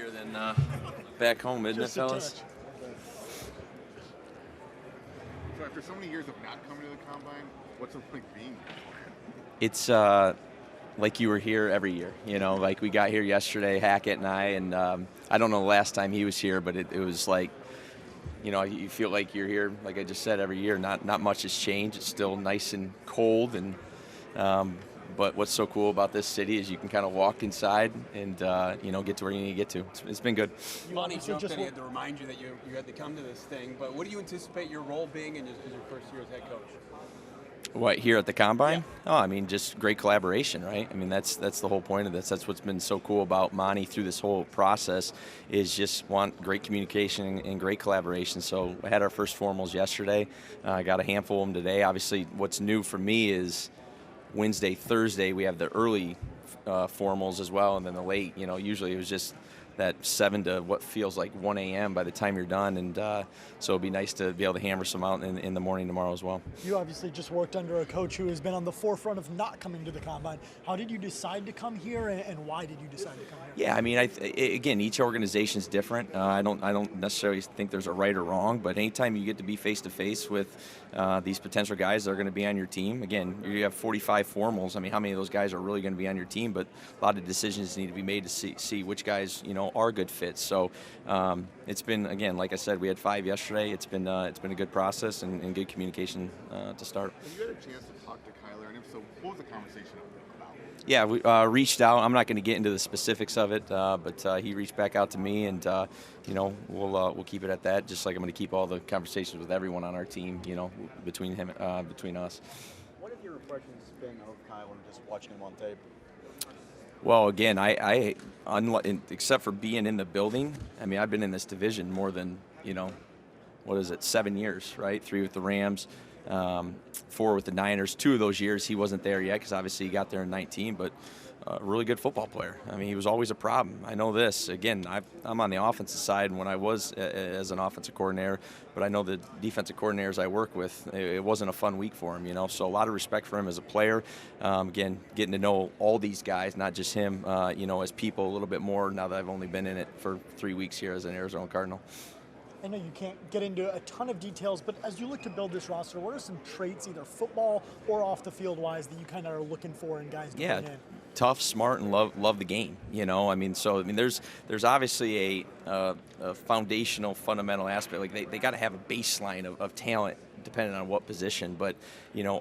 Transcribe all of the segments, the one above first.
here than back home, isn't it, fellas? So after so many years of not coming to the combine, what's it like being here? It's like you were here every year. Like we got here yesterday, Hackett and I don't know the last time he was here, but it was like, you feel like you're here, like I just said, every year. Not much has changed. It's still nice and cold, and but what's so cool about this city is you can kind of walk inside and get to where you need to get to. It's been good. Monty jumped in, he had to remind you that you had to come to this thing, but what do you anticipate your role being in your first year as head coach? What, here at the Combine? Yeah. Oh, I mean, just great collaboration, right? I mean, that's the whole point of this. That's what's been so cool about Monty through this whole process is just want great communication and great collaboration. So I had our first formals yesterday. I got a handful of them today. Obviously, what's new for me is Wednesday, Thursday, we have the early formals as well, and then the late. Usually it was just that 7 to what feels like 1 a.m. by the time you're done, and so it'd be nice to be able to hammer some out in the morning tomorrow as well. You obviously just worked under a coach who has been on the forefront of not coming to the Combine. How did you decide to come here, and why did you decide to come here? Yeah, I mean, again, each organization is different. I don't necessarily think there's a right or wrong, but anytime you get to be face-to-face with these potential guys that are going to be on your team, again, you have 45 formals. I mean, how many of those guys are really going to be on your team? But a lot of decisions need to be made to see which guys, are good fits. So it's been, again, like I said, we had 5 yesterday. It's been a good process and good communication to start. Have you had a chance to talk to Kyler, and if so, what was the conversation about? Yeah, we reached out. I'm not going to get into the specifics of it, but he reached back out to me, and we'll keep it at that. Just like I'm going to keep all the conversations with everyone on our team, between us. What have your impressions been of Kyler just watching him on tape? Well, again, except for being in the building, I mean, I've been in this division more than 7 years, right? 3 with the Rams, 4 with the Niners. 2 of those years he wasn't there yet because obviously he got there in 19, but a really good football player. I mean, he was always a problem. I know this. Again, I'm on the offensive side when I was as an offensive coordinator, but I know the defensive coordinators I work with, it wasn't a fun week for him, so a lot of respect for him as a player. Again, getting to know all these guys, not just him, as people a little bit more now that I've only been in it for 3 weeks here as an Arizona Cardinal. I know you can't get into a ton of details, but as you look to build this roster, what are some traits, either football or off the field wise, that you kind of are looking for in guys to bring in? Tough, smart, and love the game. There's obviously a foundational, fundamental aspect. Like they got to have a baseline of talent, depending on what position. But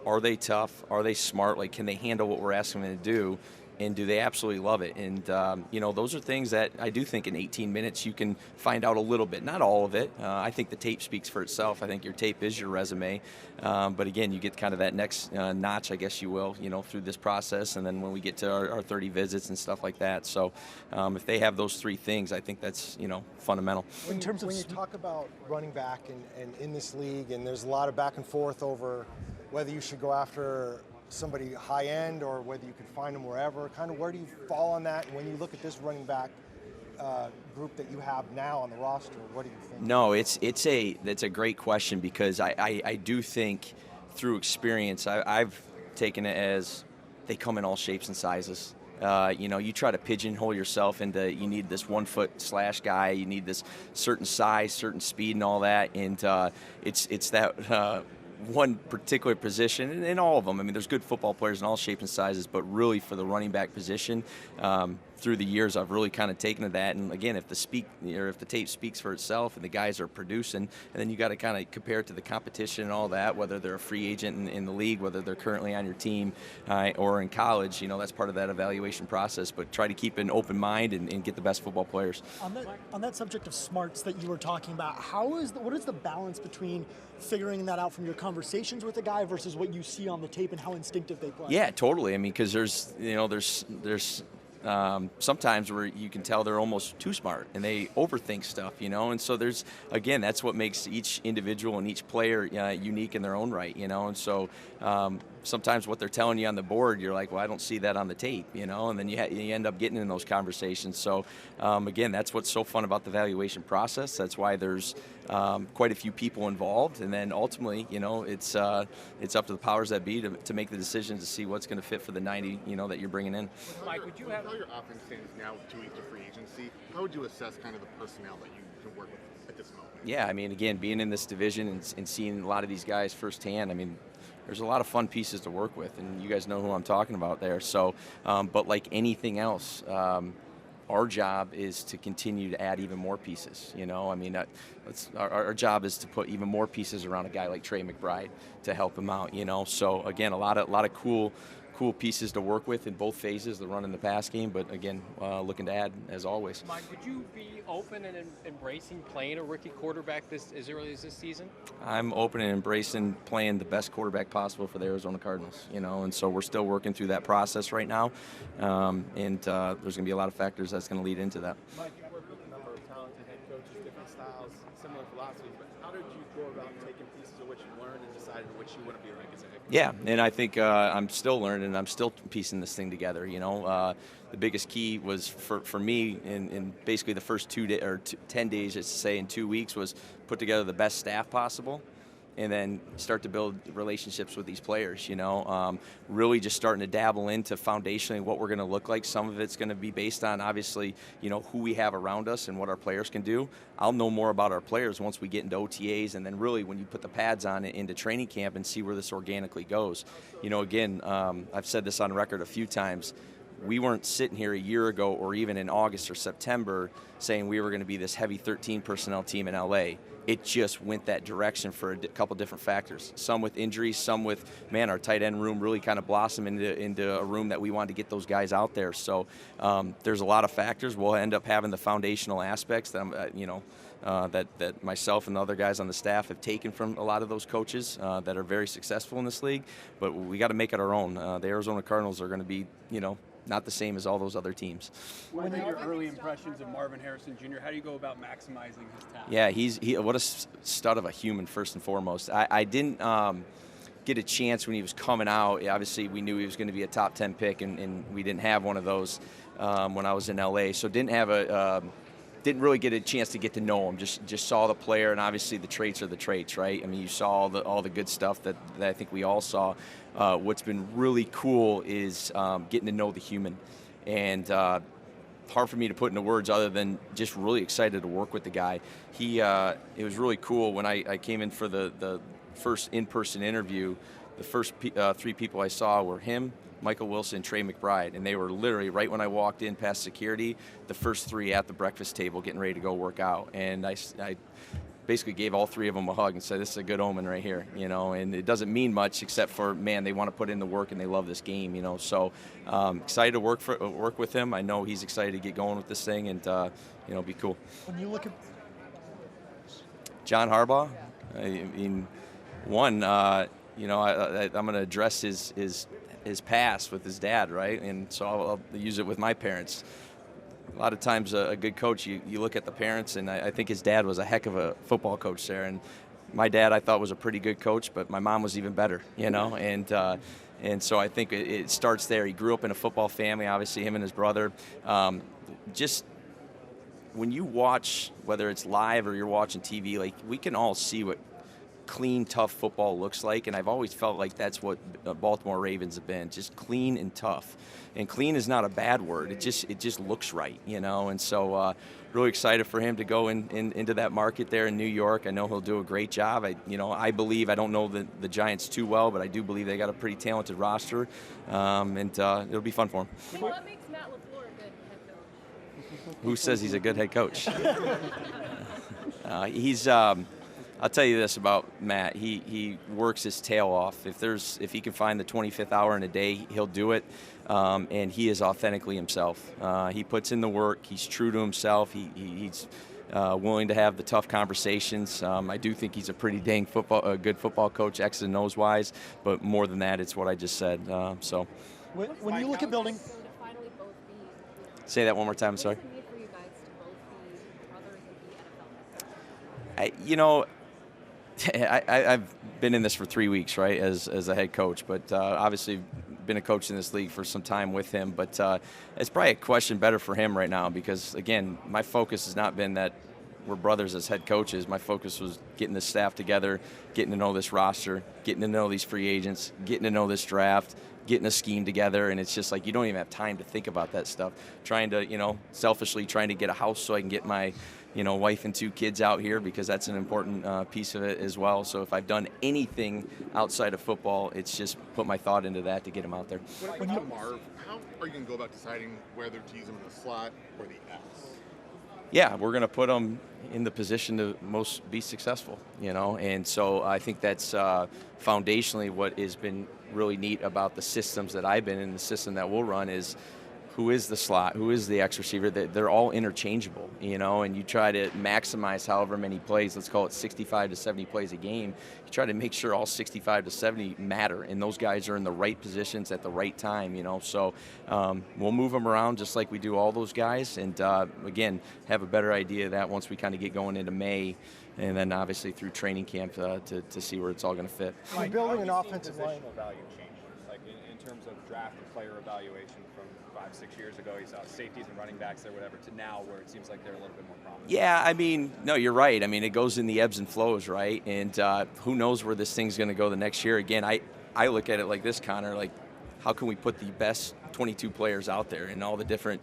are they tough? Are they smart? Like, can they handle what we're asking them to do? And do they absolutely love it? And, those are things that I do think in 18 minutes you can find out a little bit. Not all of it. I think the tape speaks for itself. I think your tape is your resume. But, again, you get kind of that next notch, I guess you will, through this process. And then when we get to our 30 visits and stuff like that. So if they have those 3 things, I think that's, fundamental. When you talk about running back and in this league, and there's a lot of back and forth over whether you should go after somebody high end or whether you could find them wherever, kind of where do you fall on that? And when you look at this running back group that you have now on the roster, what do you think? No, that's a great question, because I do think through experience I've taken it as they come in all shapes and sizes. You try to pigeonhole yourself into you need this 1 foot slash guy, you need this certain size, certain speed, and all that, and it's that. One particular position, and in all of them. I mean, there's good football players in all shapes and sizes, but really for the running back position, through the years, I've really kind of taken to that. And again, if the tape speaks for itself and the guys are producing, and then you got to kind of compare it to the competition and all that, whether they're a free agent in the league, whether they're currently on your team or in college, that's part of that evaluation process. But try to keep an open mind and get the best football players. On that subject of smarts that you were talking about, what is the balance between figuring that out from your conversations with a guy versus what you see on the tape and how instinctive they play? Yeah, totally. I mean, because there's sometimes where you can tell they're almost too smart and they overthink stuff, and so that's what makes each individual and each player unique in their own right, and so sometimes what they're telling you on the board, you're like, well, I don't see that on the tape, and then you end up getting in those conversations. So, again, that's what's so fun about the evaluation process. That's why there's quite a few people involved, and then ultimately, it's up to the powers that be to make the decision to see what's going to fit for the 90, that you're bringing in. Mike, would you have how your offense stands now with 2 weeks of free agency? How would you assess kind of the personnel that you can work with at this moment? Yeah, I mean, again, being in this division and seeing a lot of these guys firsthand, I mean, there's a lot of fun pieces to work with, and you guys know who I'm talking about there. So, but like anything else, our job is to continue to add even more pieces. I mean, our job is to put even more pieces around a guy like Trey McBride to help him out. So again, a lot of cool pieces to work with in both phases, the run and the pass game, but again, looking to add as always. Mike, would you be open and embracing playing a rookie quarterback as early as this season? I'm open and embracing playing the best quarterback possible for the Arizona Cardinals, and so we're still working through that process right now, and there's going to be a lot of factors that's going to lead into that. Mike, you work with a number of talented head coaches, different styles, similar philosophies, but how did you go about taking pieces of what you learned and deciding what you want to be like as a head coach? Yeah, and I think I'm still learning. I'm still piecing this thing together. The biggest key was for me in basically the first 10 days, let's say in 2 weeks, was put together the best staff possible, and then start to build relationships with these players. Really just starting to dabble into foundationally what we're going to look like. Some of it's going to be based on obviously who we have around us and what our players can do. I'll know more about our players once we get into OTAs, and then really when you put the pads on into training camp and see where this organically goes. Again, I've said this on record a few times. We weren't sitting here a year ago or even in August or September saying we were going to be this heavy 13 personnel team in LA. It just went that direction for a couple different factors. Some with injuries, some with, our tight end room really kind of blossomed into a room that we wanted to get those guys out there. So there's a lot of factors. We'll end up having the foundational aspects that that myself and the other guys on the staff have taken from a lot of those coaches that are very successful in this league. But we got to make it our own. The Arizona Cardinals are going to be, not the same as all those other teams. What are your early impressions of Marvin Harrison Jr.? How do you go about maximizing his talent? Yeah, he's what a stud of a human, first and foremost. I didn't get a chance when he was coming out. Obviously, we knew he was going to be a top 10 pick, and we didn't have one of those when I was in LA. So didn't really get a chance to get to know him. Just saw the player, and obviously the traits are the traits, right? I mean, you saw all the good stuff that I think we all saw. What's been really cool is getting to know the human, and hard for me to put into words other than just really excited to work with the guy. It was really cool when I came in for the first in-person interview. The first 3 people I saw were him, Michael Wilson, Trey McBride, and they were literally right when I walked in past security, the first 3 at the breakfast table getting ready to go work out. And I basically gave all 3 of them a hug and said, this is a good omen right here, and it doesn't mean much except for, they want to put in the work and they love this game, so excited to work with him. I know he's excited to get going with this thing, and be cool. When you look at John Harbaugh, I mean, one, I'm going to address his past with his dad, right? And so I'll use it with my parents. A lot of times a good coach, you look at the parents, and I think his dad was a heck of a football coach there. And my dad, I thought, was a pretty good coach, but my mom was even better, and so I think it starts there. He grew up in a football family, obviously, him and his brother. Just when you watch, whether it's live or you're watching TV, like, we can all see what clean, tough football looks like, and I've always felt like that's what Baltimore Ravens have been, just clean and tough. And clean is not a bad word. It just looks right, And so really excited for him to go into that market there in New York. I know he'll do a great job. I believe, I don't know the Giants too well, but I do believe they got a pretty talented roster, and it'll be fun for him. What makes Matt LaFleur a good head coach? Who says he's a good head coach? I'll tell you this about Matt. He works his tail off. If he can find the 25th hour in a day, he'll do it. And he is authentically himself. He puts in the work. He's true to himself. He's willing to have the tough conversations. I do think he's a pretty dang good football coach, X and O's wise. But more than that, it's what I just said. So. when you look at building. So to finally both be. Say that one more time. Sorry. What does it mean for you guys to both be brothers and be NFL head coaches? I've been in this for 3 weeks, right, as a head coach, but obviously been a coach in this league for some time with him. But it's probably a question better for him right now because, again, my focus has not been that we're brothers as head coaches. My focus was getting the staff together, getting to know this roster, getting to know these free agents, getting to know this draft, getting a scheme together, and it's just like you don't even have time to think about that stuff. Trying to, selfishly trying to get a house so I can get my, wife and 2 kids out here because that's an important piece of it as well. So if I've done anything outside of football, it's just put my thought into that to get them out there. When you Marv, how are you going to go about deciding whether to use him in the slot or the X? Yeah, we're going to put them in the position to most be successful, and so I think that's foundationally what has been really neat about the systems that I've been in. The system that we'll run is who is the slot, who is the X receiver. They're all interchangeable, and you try to maximize however many plays, let's call it 65 to 70 plays a game. You try to make sure all 65 to 70 matter, and those guys are in the right positions at the right time, so we'll move them around just like we do all those guys, and again, have a better idea of that once we kind of get going into May, and then obviously through training camp to see where it's all going to fit. You're building an offensive line. Positional value change, like in terms of draft and player evaluation from 5-6 years ago, you saw safeties and running backs there, whatever, to now where it seems like they're a little bit more prominent. Yeah, no, you're right. It goes in the ebbs and flows, right? And who knows where this thing's going to go the next year. Again, I look at it like this, Connor, like how can we put the best 22 players out there in all the different,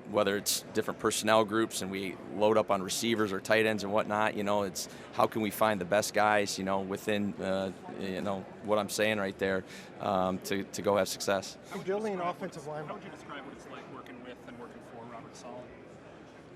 whether it's different personnel groups and we load up on receivers or tight ends and whatnot, it's how can we find the best guys, within, what I'm saying right there to go have success. You're building an offensive line. How would you describe what it's like working with and working for Robert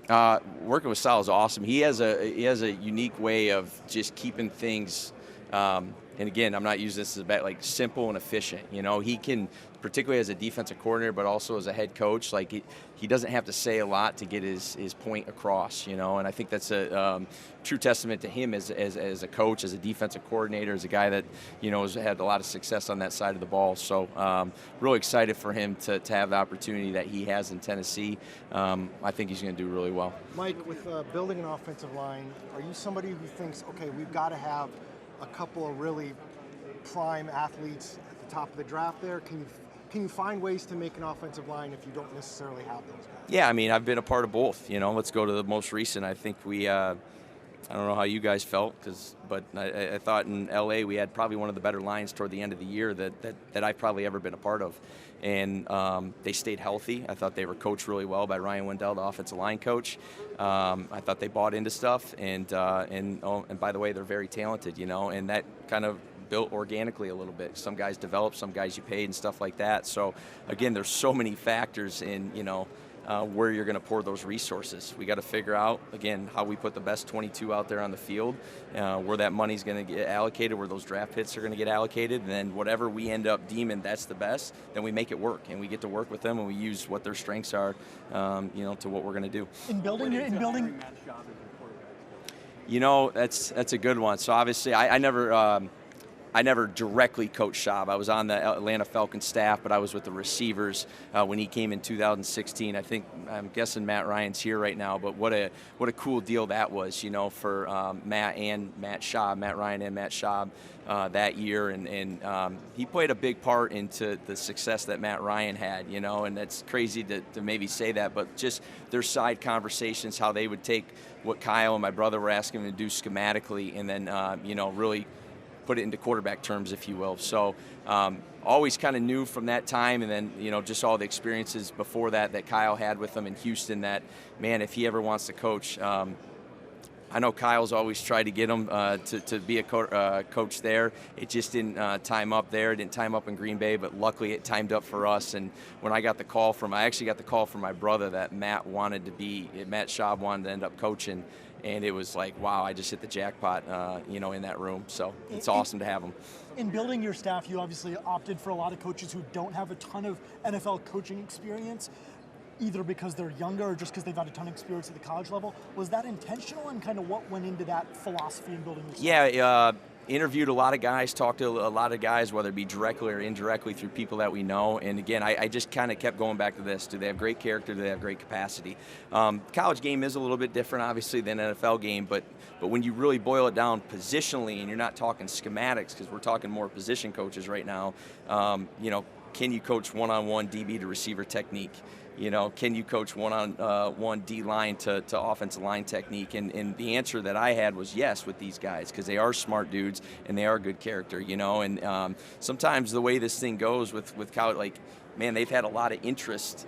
Saleh? Working with Sal is awesome. He has a unique way of just keeping things, and again, I'm not using this as like simple and efficient. He can, particularly as a defensive coordinator, but also as a head coach, like he doesn't have to say a lot to get his point across. And I think that's a true testament to him as a coach, as a defensive coordinator, as a guy that has had a lot of success on that side of the ball. So really excited for him to have the opportunity that he has in Tennessee. I think he's going to do really well. Mike, with building an offensive line, are you somebody who thinks, okay, we've got to have a couple of really prime athletes at the top of the draft there? Can you find ways to make an offensive line if you don't necessarily have those guys? Yeah, I've been a part of both. Let's go to the most recent. I think we, I don't know how you guys felt, but I thought in LA we had probably one of the better lines toward the end of the year that I've probably ever been a part of. And they stayed healthy. I thought they were coached really well by Ryan Wendell, the offensive line coach. I thought they bought into stuff, and by the way, they're very talented, and that kind of built organically a little bit. Some guys developed, some guys you paid, and stuff like that. So again, there's so many factors in where you're going to pour those resources. We got to figure out, again, how we put the best 22 out there on the field, where that money's going to get allocated, where those draft hits are going to get allocated, and then whatever we end up deeming that's the best, then we make it work, and we get to work with them, and we use what their strengths are, to what we're going to do. In building. That's a good one. So obviously, I never directly coached Schaub. I was on the Atlanta Falcons staff, but I was with the receivers when he came in 2016. I'm guessing Matt Ryan's here right now, but what a cool deal that was, for Matt Ryan and Matt Schaub that year, and he played a big part into the success that Matt Ryan had, and that's crazy to maybe say that, but just their side conversations, how they would take what Kyle and my brother were asking them to do schematically, and then really put it into quarterback terms, if you will. So always kind of knew from that time, and then just all the experiences before that Kyle had with them in Houston, that, man, if he ever wants to coach, I know Kyle's always tried to get him to be a coach there. It just didn't time up there. It didn't time up in Green Bay, but luckily it timed up for us. And when I actually got the call from my brother that Matt Schaub wanted to end up coaching. And it was like, wow, I just hit the jackpot, in that room. So it's awesome to have him. In building your staff, you obviously opted for a lot of coaches who don't have a ton of NFL coaching experience, either because they're younger or just because they've had a ton of experience at the college level. Was that intentional, and kind of what went into that philosophy in building your staff? Yeah, interviewed a lot of guys, talked to a lot of guys, whether it be directly or indirectly through people that we know. And again, I just kind of kept going back to this. Do they have great character? Do they have great capacity? College game is a little bit different, obviously, than NFL game, but when you really boil it down positionally, and you're not talking schematics, because we're talking more position coaches right now, can you coach one-on-one DB to receiver technique? Can you coach one-on-one D-line to offensive line technique? And the answer that I had was yes with these guys, because they are smart dudes and they are good character, And sometimes the way this thing goes with college, man, they've had a lot of interest,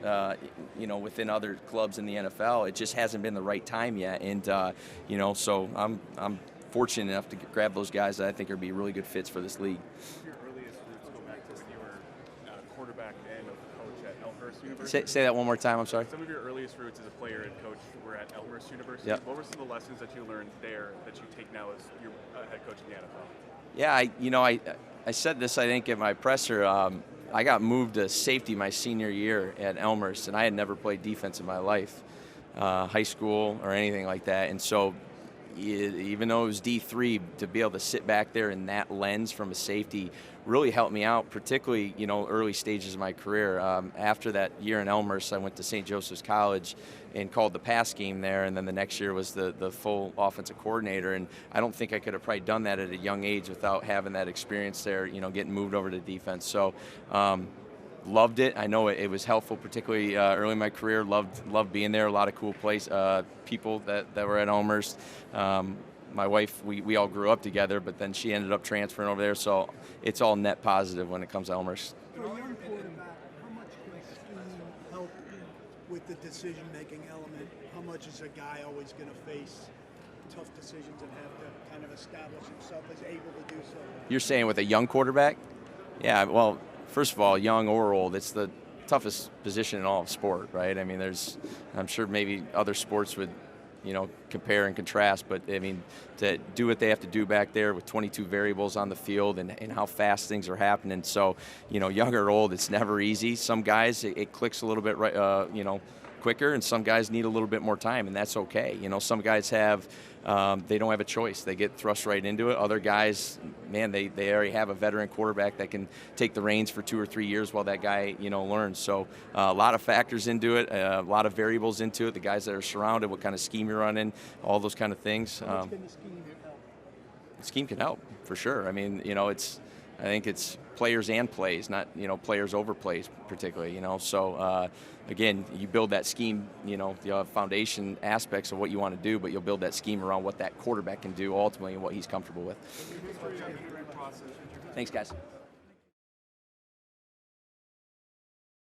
within other clubs in the NFL. It just hasn't been the right time yet. And, so I'm fortunate enough to grab those guys that I think are be really good fits for this league. Your earliest roots go back to when you were quarterback and a coach at Elmhurst University. Say that one more time, I'm sorry. Some of your earliest roots as a player and coach were at Elmhurst University. Yep. What were some of the lessons that you learned there that you take now as your head coach in the NFL? Yeah, I said this, I think, at my presser. I got moved to safety my senior year at Elmhurst, and I had never played defense in my life, high school or anything like that. And so even though it was D3, to be able to sit back there in that lens from a safety really helped me out, particularly, early stages of my career. After that year in Elmhurst, I went to St. Joseph's College and called the pass game there, and then the next year was the full offensive coordinator. And I don't think I could have probably done that at a young age without having that experience there, getting moved over to defense. So loved it. I know it was helpful, particularly early in my career. Loved being there. A lot of cool people that were at Elmhurst. My wife, we all grew up together, but then she ended up transferring over there. So it's all net positive when it comes to Elmhurst. For a young quarterback, how much can scheme help with the decision-making element? How much is a guy always going to face tough decisions and have to kind of establish himself as able to do so? You're saying with a young quarterback? Yeah, well, first of all, young or old, it's the toughest position in all of sport, right? I mean, I'm sure maybe other sports would, compare and contrast, but I mean, to do what they have to do back there with 22 variables on the field and how fast things are happening. So, young or old, it's never easy. Some guys, it clicks a little bit, quicker, and some guys need a little bit more time, and that's okay. Some guys have, they don't have a choice. They get thrust right into it. Other guys, man, they already have a veteran quarterback that can take the reins for 2 or 3 years while that guy, learns. So a lot of factors into it, a lot of variables into it. The guys that are surrounded, what kind of scheme you're running, all those kind of things. How much can the scheme help? The scheme can help, for sure. I mean, I think it's players and plays, not, players over plays particularly, So, again, you build that scheme, you'll have foundation aspects of what you want to do, but you'll build that scheme around what that quarterback can do ultimately and what he's comfortable with. Thanks, guys.